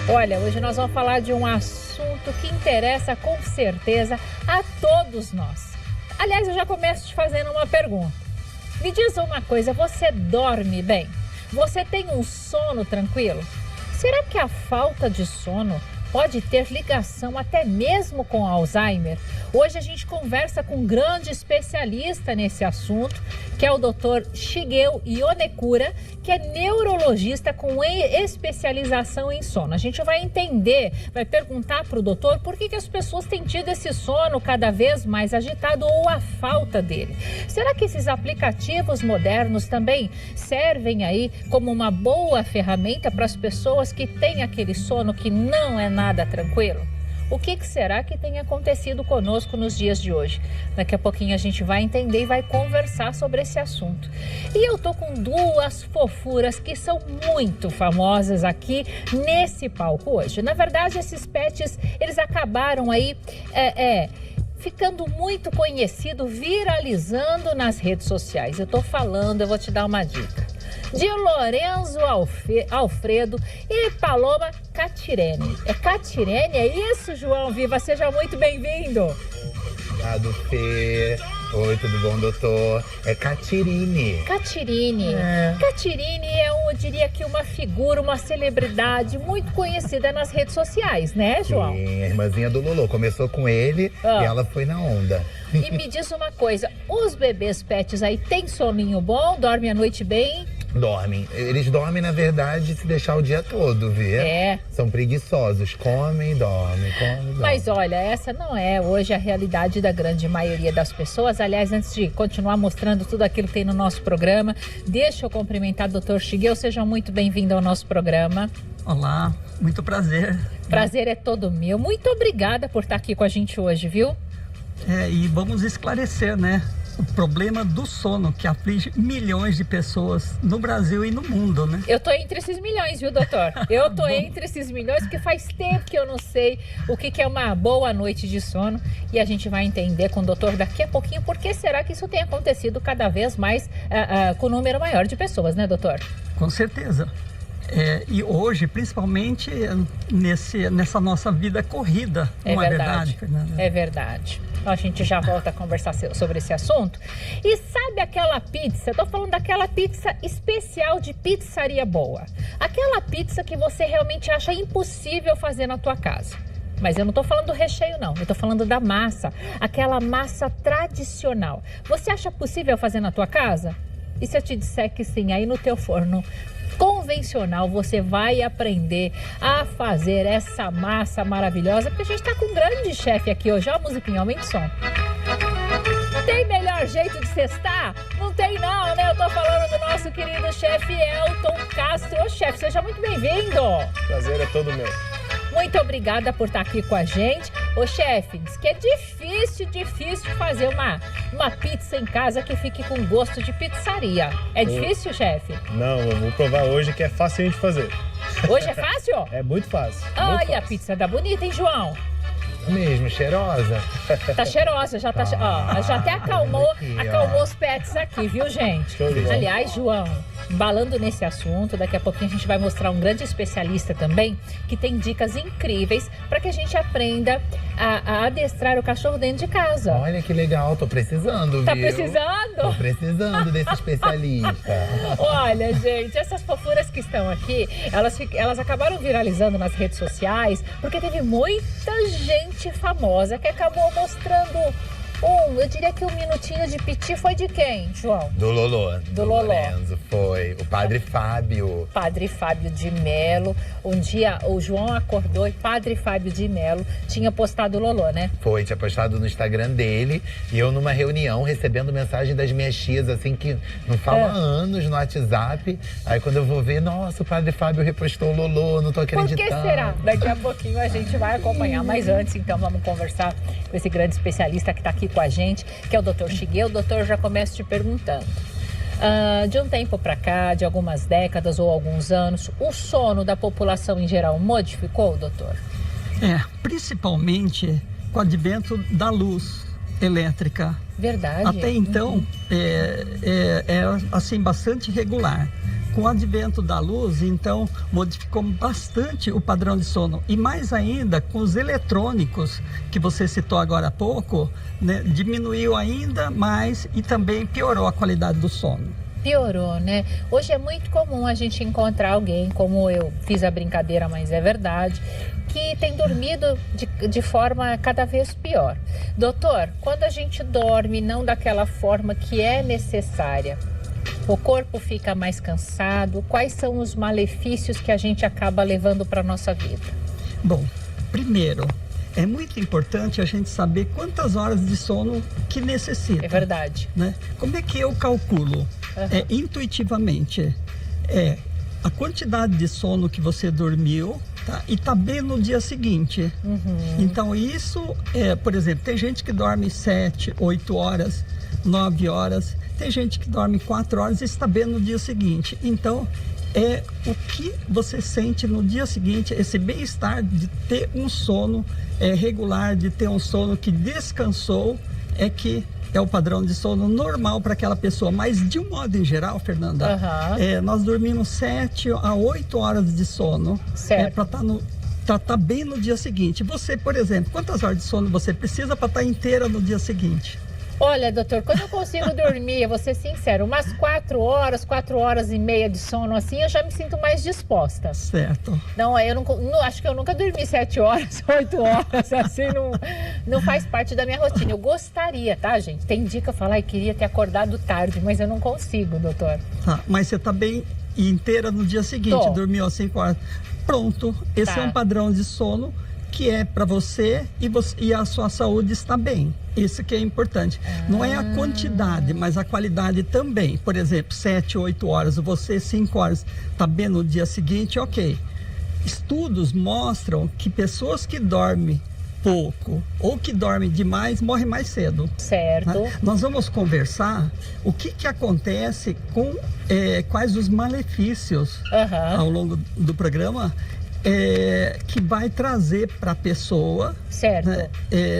Olha, hoje nós vamos falar de um assunto que interessa com certeza a todos nós. Aliás, eu já começo te fazendo uma pergunta. Me diz uma coisa, você dorme bem? Você tem um sono tranquilo? Será que a falta de sono pode ter ligação até mesmo com Alzheimer? Hoje a gente conversa com um grande especialista nesse assunto, que é o Dr. Shigeo Yonekura, que é neurologista com especialização em sono. A gente vai entender, vai perguntar para o doutor por que as pessoas têm tido esse sono cada vez mais agitado ou a falta dele. Será que esses aplicativos modernos também servem aí como uma boa ferramenta para as pessoas que têm aquele sono que não é nada tranquilo? O que será que tem acontecido conosco nos dias de hoje? Daqui a pouquinho a gente vai entender e vai conversar sobre esse assunto. E eu tô com duas fofuras que são muito famosas aqui nesse palco hoje. Na verdade, esses pets, eles acabaram aí ficando muito conhecido, viralizando nas redes sociais. Eu vou te dar uma dica. De Lorenzo Alfredo e Paloma Catirene. É Catirene? É isso, João Viva? Seja muito bem-vindo. Obrigado, Fê. Oi, tudo bom, doutor? É Catirine. Catirine. Catirine é, eu diria que uma figura, uma celebridade muito conhecida nas redes sociais, né, João? Sim, a irmãzinha do Lolo. Começou com ele e ela foi na onda. E me diz uma coisa, os bebês pets aí têm soninho bom? Dormem a noite bem? Dormem. Eles dormem, na verdade, se deixar o dia todo, viu? São preguiçosos. Comem, dormem. Mas olha, essa não é hoje a realidade da grande maioria das pessoas. Aliás, antes de continuar mostrando tudo aquilo que tem no nosso programa, deixa eu cumprimentar o Dr. Shigeo. Seja muito bem-vindo ao nosso programa. Olá, muito prazer. Prazer é todo meu. Muito obrigada por estar aqui com a gente hoje, viu? E vamos esclarecer, né? O problema do sono que aflige milhões de pessoas no Brasil e no mundo, né? Eu tô entre esses milhões, viu, doutor? Eu tô entre esses milhões porque faz tempo que eu não sei o que é uma boa noite de sono e a gente vai entender com o doutor daqui a pouquinho por que será que isso tem acontecido cada vez mais com um número maior de pessoas, né, doutor? Com certeza. E hoje, principalmente nessa nossa vida corrida, não é verdade, Fernanda? É verdade. A gente já volta a conversar sobre esse assunto. E sabe aquela pizza? Eu tô falando daquela pizza especial de pizzaria boa. Aquela pizza que você realmente acha impossível fazer na tua casa. Mas eu não tô falando do recheio, não. Eu tô falando da massa. Aquela massa tradicional. Você acha possível fazer na tua casa? E se eu te disser que sim, aí no teu forno convencional você vai aprender a fazer essa massa maravilhosa, porque a gente tá com um grande chefe aqui hoje. Ó, a musiquinha, aumenta o som. Tem melhor jeito de cestar? Não tem não, né? Eu tô falando do nosso querido chefe Elton Castro. Ô, chefe, seja muito bem-vindo. Prazer é todo meu. Muito obrigada por estar aqui com a gente. Ô, chefe, diz que é difícil fazer uma pizza em casa que fique com gosto de pizzaria. É difícil, chefe? Não, eu vou provar hoje que é facinho de fazer. Hoje é fácil? É muito fácil. E a pizza tá bonita, hein, João? Mesmo, cheirosa. Tá cheirosa, já tá. Já até acalmou os pets aqui, viu, gente? Aliás, João, embalando nesse assunto, daqui a pouquinho a gente vai mostrar um grande especialista também que tem dicas incríveis para que a gente aprenda a adestrar o cachorro dentro de casa. Olha que legal, tô precisando, viu? Tá precisando? Tô precisando desse especialista. Olha, gente, essas fofuras que estão aqui, elas acabaram viralizando nas redes sociais porque teve muita gente famosa que acabou mostrando eu diria que um minutinho de piti foi de quem, João? Do Lolo. Do Lolo. Lorenzo, foi. O Padre Fábio. Padre Fábio de Melo. Um dia o João acordou e Padre Fábio de Melo tinha postado o Lolo, né? Foi, tinha postado no Instagram dele. E eu numa reunião, recebendo mensagem das minhas tias, assim, que não falam há anos no WhatsApp. Aí quando eu vou ver, nossa, o Padre Fábio repostou o Lolo, não tô acreditando. Por que será? Daqui a pouquinho a gente vai acompanhar. Mas antes, então, vamos conversar com esse grande especialista que tá aqui com a gente, que é o Dr. Shigeo. O doutor já começa te perguntando. De um tempo para cá, de algumas décadas ou alguns anos, o sono da população em geral modificou, doutor? Principalmente com o advento da luz, elétrica. Verdade. Até então, é assim, bastante regular. Com o advento da luz, então, modificou bastante o padrão de sono. E mais ainda, com os eletrônicos, que você citou agora há pouco, né, diminuiu ainda mais e também piorou a qualidade do sono. Piorou, né? Hoje é muito comum a gente encontrar alguém, como eu fiz a brincadeira, mas é verdade, que tem dormido de forma cada vez pior. Doutor, quando a gente dorme não daquela forma que é necessária, o corpo fica mais cansado, quais são os malefícios que a gente acaba levando para a nossa vida? Bom, primeiro, é muito importante a gente saber quantas horas de sono que necessita. É verdade. Né? Como é que eu calculo? Intuitivamente, a quantidade de sono que você dormiu, tá? E tá bem no dia seguinte. Então isso, por exemplo, tem gente que dorme 7, 8 horas, 9 horas, tem gente que dorme 4 horas e está bem no dia seguinte. Então, é o que você sente no dia seguinte, esse bem-estar de ter um sono regular, de ter um sono que descansou, que é o padrão de sono normal para aquela pessoa. Mas de um modo em geral, Fernanda, nós dormimos 7 a 8 horas de sono para estar bem no dia seguinte. Você, por exemplo, quantas horas de sono você precisa para estar inteira no dia seguinte? Olha, doutor, quando eu consigo dormir, eu vou ser sincero, umas 4 horas e meia de sono assim, eu já me sinto mais disposta. Certo. Não, eu não acho que eu nunca dormi 7 horas, 8 horas, assim, não faz parte da minha rotina. Eu gostaria, tá, gente? Tem dia que eu falo, queria ter acordado tarde, mas eu não consigo, doutor. Tá, mas você tá bem inteira no dia seguinte, dormiu às 5 horas. Pronto, esse é um padrão de sono que é para você e a sua saúde está bem. Isso que é importante. Não é a quantidade, mas a qualidade também. Por exemplo, 7, 8 horas, você 5 horas, está bem no dia seguinte, ok. Estudos mostram que pessoas que dormem pouco ou que dormem demais morrem mais cedo. Certo. Né? Nós vamos conversar o que acontece com quais os malefícios ao longo do programa que vai trazer para a pessoa, certo, né,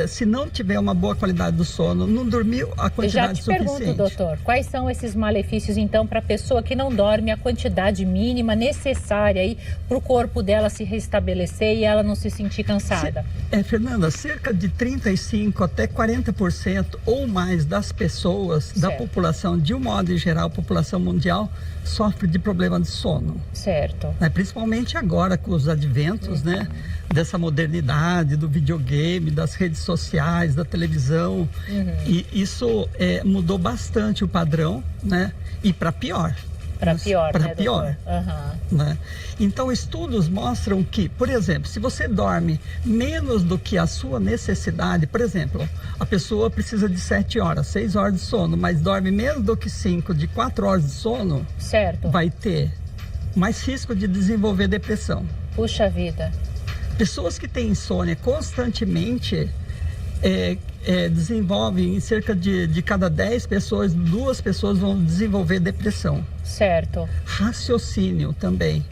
se não tiver uma boa qualidade do sono, não dormiu a quantidade suficiente. Já te pergunto, doutor, quais são esses malefícios, então, para a pessoa que não dorme a quantidade mínima necessária aí para o corpo dela se restabelecer e ela não se sentir cansada? Fernanda, cerca de 35% até 40% ou mais das pessoas, da população, de um modo em geral, população mundial, sofre de problema de sono. Certo. Principalmente agora com os adventos, né, dessa modernidade, do videogame, das redes sociais, da televisão. E isso mudou bastante o padrão, né, e para pior. Para pior, para né, pior. Né? Então, estudos mostram que, por exemplo, se você dorme menos do que a sua necessidade, por exemplo, a pessoa precisa de 7 horas, 6 horas de sono, mas dorme menos do que 5, de 4 horas de sono, vai ter mais risco de desenvolver depressão. Puxa vida. Pessoas que têm insônia constantemente desenvolvem, em cerca de cada 10 pessoas, 2 pessoas vão desenvolver depressão. Certo. Raciocínio também.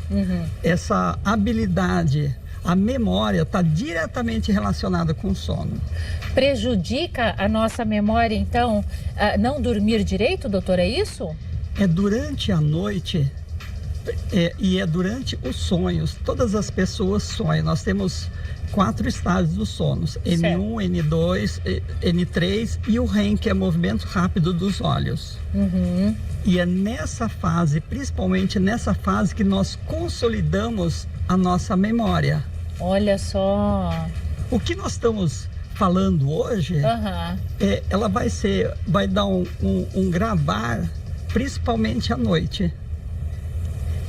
Essa habilidade, a memória está diretamente relacionada com o sono. Prejudica a nossa memória, então, não dormir direito, doutor, é isso? Durante a noite e durante os sonhos. Todas as pessoas sonham. Nós temos 4 estágios dos sonos: N1, N2, N3 e o REM, que é movimento rápido dos olhos. E é nessa fase, principalmente nessa fase, que nós consolidamos a nossa memória. Olha só. O que nós estamos falando hoje, ela vai dar um gravar, principalmente à noite.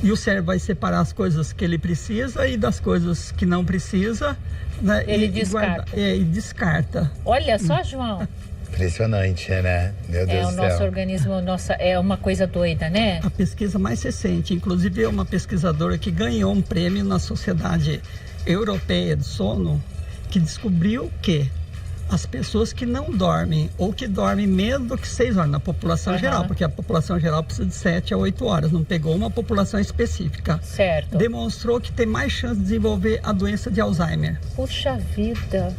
E o cérebro vai separar as coisas que ele precisa e das coisas que não precisa, né? Ele descarta. E descarta. Olha só, João. Impressionante, né? Meu Deus do céu. O nosso organismo, é uma coisa doida, né? A pesquisa mais recente, inclusive, é uma pesquisadora que ganhou um prêmio na Sociedade Europeia de Sono, que descobriu que as pessoas que não dormem ou que dormem menos do que 6 horas na população geral, porque a população geral precisa de 7 a 8 horas, não pegou uma população específica. Certo. Demonstrou que tem mais chance de desenvolver a doença de Alzheimer. Puxa vida.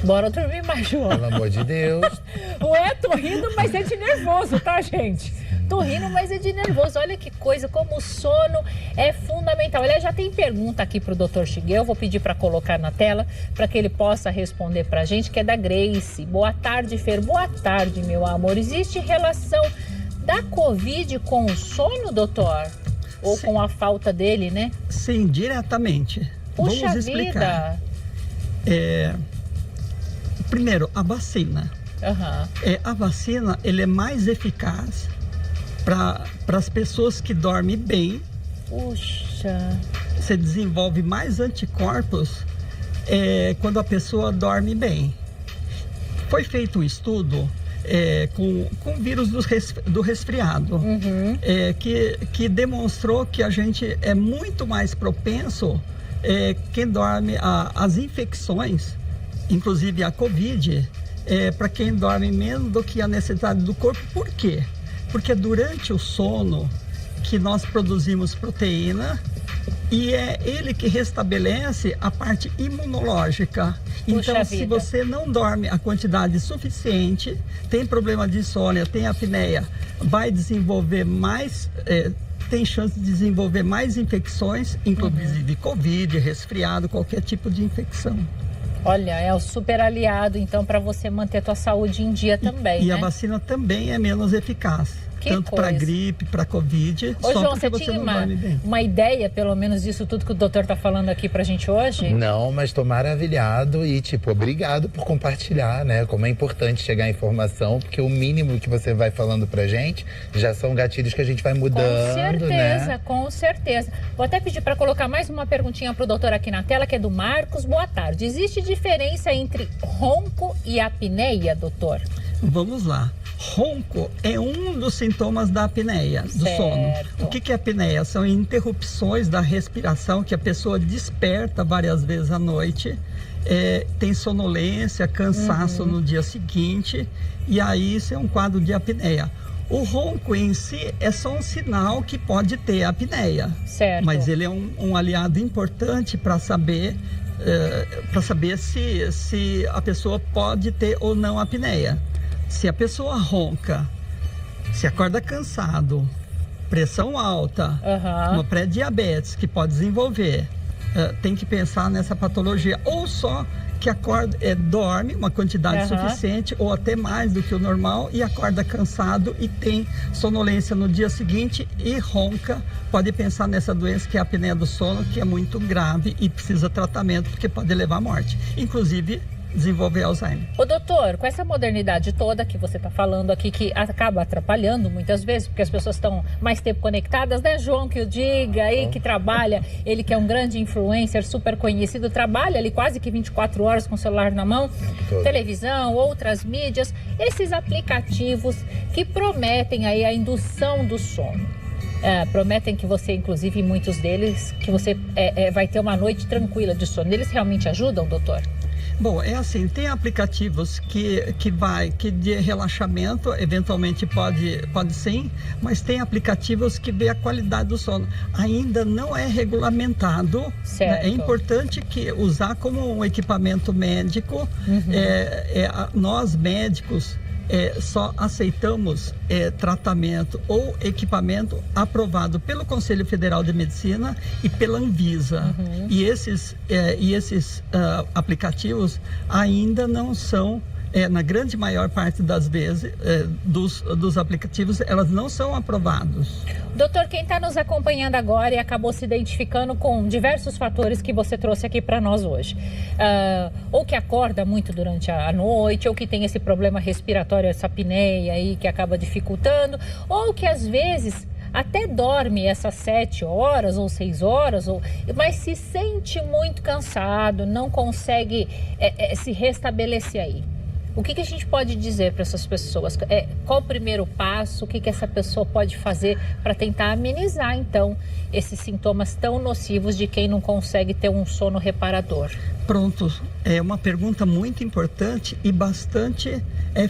Bora dormir mais, João. Pelo amor de Deus. Ué, tô rindo, mas é de nervoso, tá, gente? Tô rindo, mas é de nervoso. Olha que coisa, como o sono é fundamental. Aliás, já tem pergunta aqui pro Dr. Shigeo, vou pedir para colocar na tela, para que ele possa responder pra gente, que é da Grace. Boa tarde, Fer. Boa tarde, meu amor. Existe relação da Covid com o sono, doutor? Ou Sim. com a falta dele, né? Sim, diretamente. Puxa Vamos explicar. vida. Primeiro, a vacina. Aham. A vacina, ele é mais eficaz para as pessoas que dormem bem. Puxa. Você desenvolve mais anticorpos quando a pessoa dorme bem. Foi feito um estudo com vírus do resfriado, que demonstrou que a gente é muito mais propenso quem dorme às infecções, inclusive a Covid, para quem dorme menos do que a necessidade do corpo. Por quê? Porque é durante o sono que nós produzimos proteína e é ele que restabelece a parte imunológica. Puxa Então, se vida. você não dorme a quantidade suficiente, tem problema de insônia, tem apneia, vai desenvolver mais, tem chance de desenvolver mais infecções, inclusive Covid, resfriado, qualquer tipo de infecção. Olha, é o super aliado, então, para você manter a tua saúde em dia também, E né? a vacina também é menos eficaz. Que tanto para coisa. gripe, para Covid, Ô, só João, porque você você tinha não dorme bem. uma ideia, pelo menos, disso tudo que o doutor tá falando aqui pra gente hoje? Não, mas tô maravilhado e, obrigado por compartilhar, né? Como é importante chegar a informação, porque o mínimo que você vai falando pra gente já são gatilhos que a gente vai mudando, Com certeza, né? com certeza. Vou até pedir para colocar mais uma perguntinha pro doutor aqui na tela, que é do Marcos. Boa tarde. Existe diferença entre ronco e apneia, doutor? Vamos lá. Ronco é um dos sintomas da apneia, do Certo. sono. O que é apneia? São interrupções da respiração que a pessoa desperta várias vezes à noite, tem sonolência, cansaço no dia seguinte, e aí isso é um quadro de apneia. O ronco em si é só um sinal que pode ter apneia, Certo. mas ele é um aliado importante para saber se a pessoa pode ter ou não apneia. Se a pessoa ronca, se acorda cansado, pressão alta, Aham. uma pré-diabetes que pode desenvolver, tem que pensar nessa patologia. Ou só que acorda, dorme uma quantidade Aham. suficiente ou até mais do que o normal e acorda cansado e tem sonolência no dia seguinte e ronca, pode pensar nessa doença que é a apneia do sono, que é muito grave e precisa tratamento porque pode levar à morte, inclusive desenvolver Alzheimer. Ô doutor, com essa modernidade toda que você está falando aqui, que acaba atrapalhando muitas vezes, porque as pessoas estão mais tempo conectadas, né, João, que o diga aí, que trabalha, ele que é um grande influencer, super conhecido, trabalha ali quase que 24 horas com o celular na mão, Todo. televisão, outras mídias, esses aplicativos que prometem aí a indução do sono. Prometem que você, inclusive, muitos deles, que você vai ter uma noite tranquila de sono. Eles realmente ajudam, doutor? Bom, é assim, tem aplicativos que de relaxamento, eventualmente pode sim, mas tem aplicativos que vê a qualidade do sono. Ainda não é regulamentado. Certo. É importante que usar como um equipamento médico. Nós médicos só aceitamos tratamento ou equipamento aprovado pelo Conselho Federal de Medicina e pela Anvisa. E esses aplicativos ainda não são, na grande maior parte das vezes, dos aplicativos, elas não são aprovados. Doutor, quem está nos acompanhando agora e acabou se identificando com diversos fatores que você trouxe aqui para nós hoje, ou que acorda muito durante a noite, ou que tem esse problema respiratório, essa apneia aí que acaba dificultando, ou que às vezes até dorme essas 7 horas ou 6 horas, mas se sente muito cansado, não consegue se restabelecer aí. O que a gente pode dizer para essas pessoas? Qual o primeiro passo? O que essa pessoa pode fazer para tentar amenizar, então, esses sintomas tão nocivos de quem não consegue ter um sono reparador? Pronto, é uma pergunta muito importante e bastante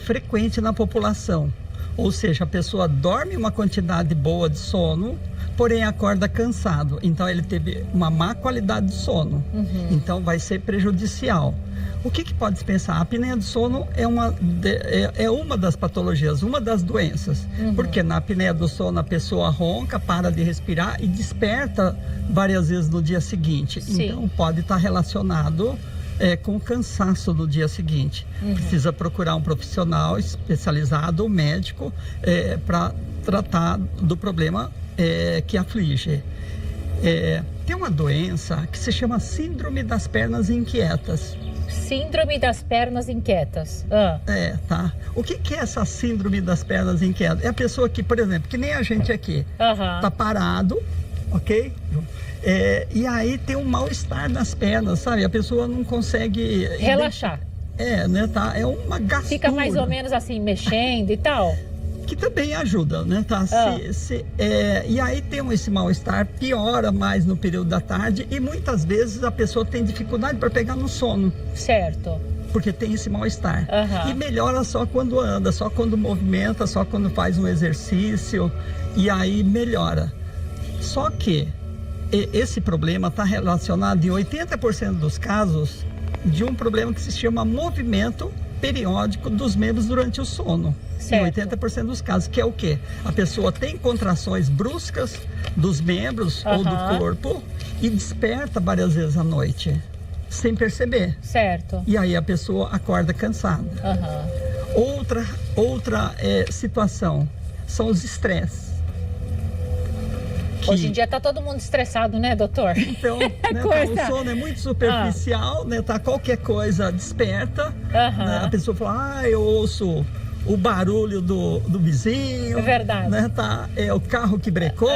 frequente na população. Ou seja, a pessoa dorme uma quantidade boa de sono, porém acorda cansado. Então ele teve uma má qualidade de sono. Então vai ser prejudicial. O que pode se pensar? A apneia do sono é uma das patologias, uma das doenças. Porque na apneia do sono a pessoa ronca, para de respirar e desperta várias vezes no dia seguinte. Sim. Então pode estar relacionado com o cansaço do dia seguinte. Precisa procurar um profissional especializado, um médico, para tratar do problema que aflige. Tem uma doença que se chama Síndrome das Pernas Inquietas. Síndrome das pernas inquietas. Tá. O que é essa síndrome das pernas inquietas? É a pessoa que, por exemplo, que nem a gente aqui, tá parado, ok? E aí tem um mal-estar nas pernas, sabe? A pessoa não consegue Relaxar. Né? Tá? É uma gastura. Fica mais ou menos assim, mexendo e tal. Que também ajuda, né? Tá? E aí tem esse mal-estar, piora mais no período da tarde e muitas vezes a pessoa tem dificuldade para pegar no sono. Certo. Porque tem esse mal-estar. E melhora só quando anda, só quando movimenta, só quando faz um exercício e aí melhora. Só que esse problema está relacionado em 80% dos casos de um problema que se chama movimento periódico dos membros durante o sono. Certo. Em 80% dos casos, que é o quê? A pessoa tem contrações bruscas dos membros ou do corpo e desperta várias vezes à noite, sem perceber. Certo. E aí a pessoa acorda cansada. Outra situação são os estresses. Hoje em dia tá todo mundo estressado, né, doutor? Então, né, o sono é muito superficial, né? Tá, qualquer coisa desperta. Né, a pessoa fala, eu ouço o barulho do vizinho. É verdade. Né, tá, o carro que brecou,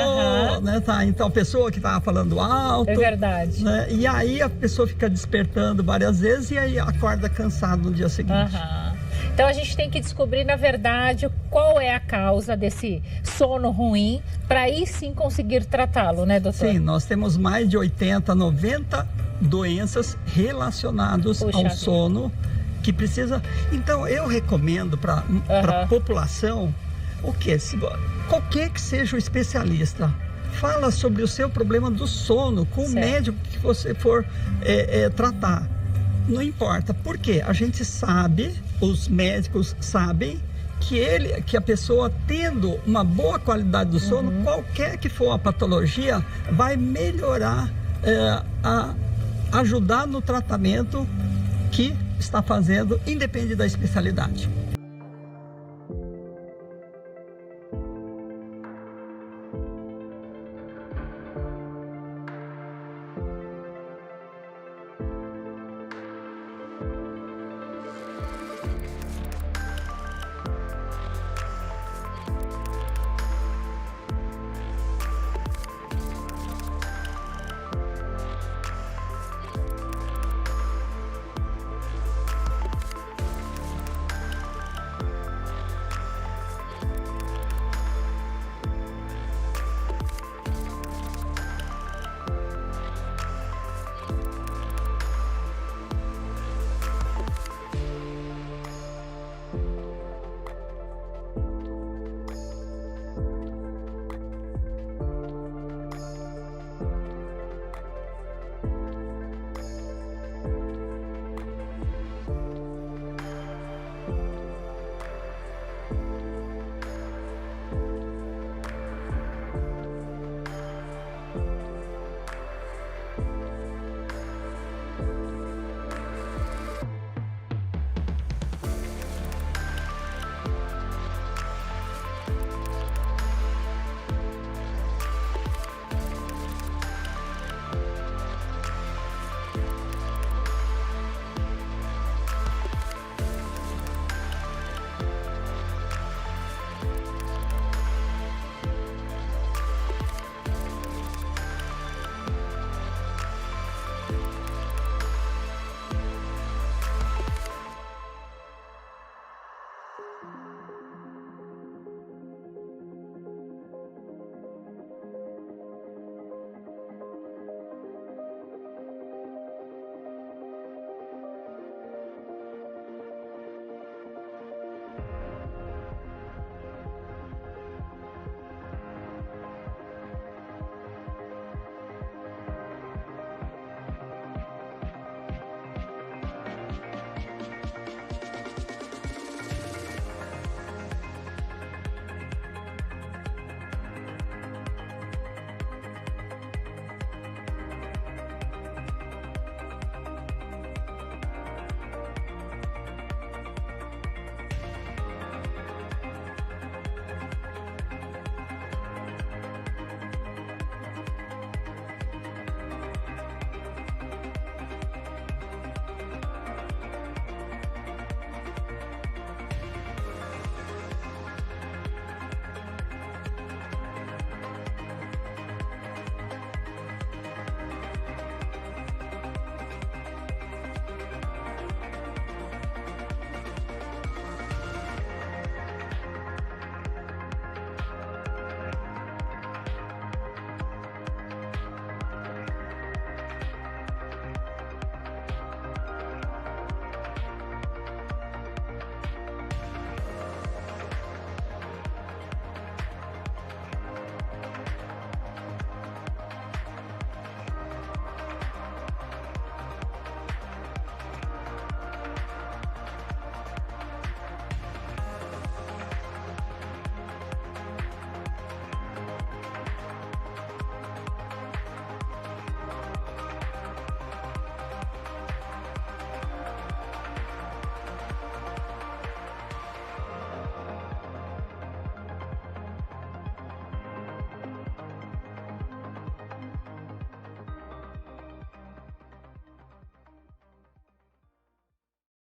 né, tá, então a pessoa que estava falando alto. É verdade. Né, e aí a pessoa fica despertando várias vezes e aí acorda cansado no dia seguinte. Então a gente tem que descobrir, na verdade, qual é a causa desse sono ruim, para aí sim conseguir tratá-lo, né, doutor? Sim, nós temos mais de 80, 90 doenças relacionadas ao sono que precisa. Então eu recomendo para a população o quê? Qualquer que seja o especialista, fala sobre o seu problema do sono com o médico que você for tratar. Não importa, porque a gente sabe, os médicos sabem que a pessoa tendo uma boa qualidade do sono, qualquer que for a patologia, vai melhorar, ajudar no tratamento que está fazendo, independente da especialidade.